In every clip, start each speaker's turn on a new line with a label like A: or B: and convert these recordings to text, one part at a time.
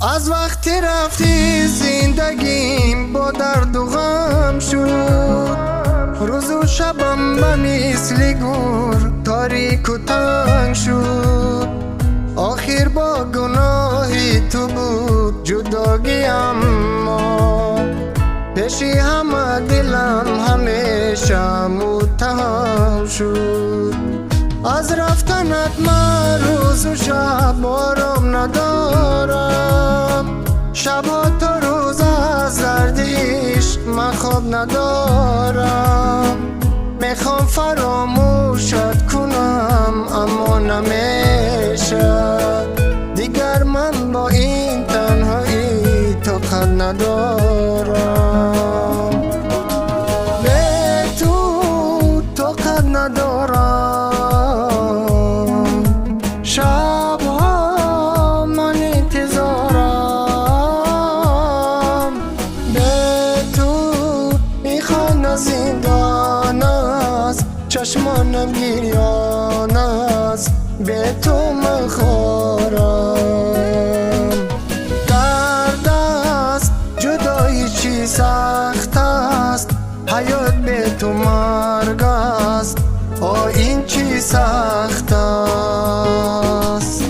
A: از وقتی رفتی زندگیم با درد و غم شد، روز و شبم به مثل گور تاریک و تنگ شد. آخر با گناهی تو بود جداگی، اما پیشی همه دلم همیشه متهم شد. از رفتنت من روز و شب آرام ندارم، شبا تا روز از دردیش من خواب ندارم. میخوام فراموشت کنم اما نمیشه، دیگر من با این تنهایی طاقت ندارم. به تو طاقت ندارم، شبها من انتظارم. به تو این خانه زندان است، چشمانم گریان است، به تو من خورم. درد است جدایی چی سخت است، حیات به تو مرگ است، این چی سخت است.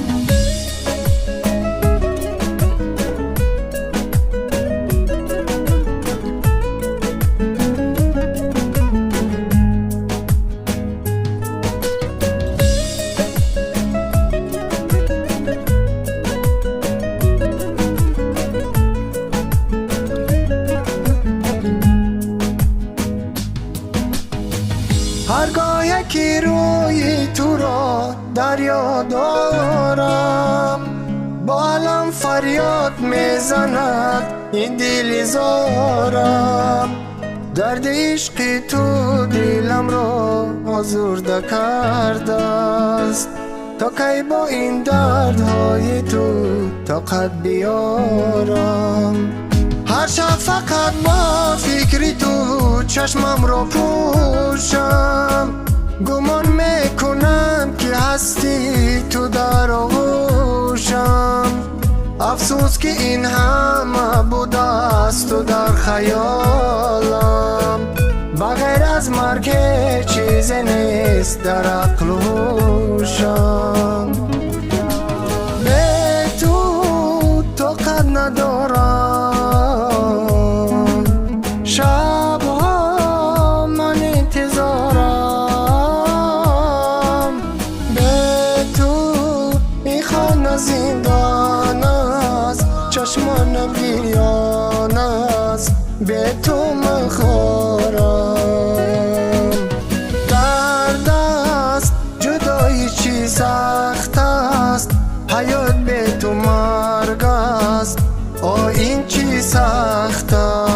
A: هرگاه یکی روی تو را دریا دارم، با علم فریاد میزند این دل زارم. درد عشق تو دلم را آزرده کرده است، تا کی با این دردهای تو طاقت بیارم. هر شب فقط با فکری تو چشمم را پوشم، گمان میکنم که هستی تو در آغوشم. افسوس که این همه بوده است و در خیالم، بغیر از مرگ چیزی نیست در عقل و هوشم. به تو طاقت ندارم، شبها من انتظارم. به تو این خانه زندان است، چشمانم گریان است، به تو من خورم. درد است جدایی چی سخت است، حیات به تو مرگ است، این چی سخت است.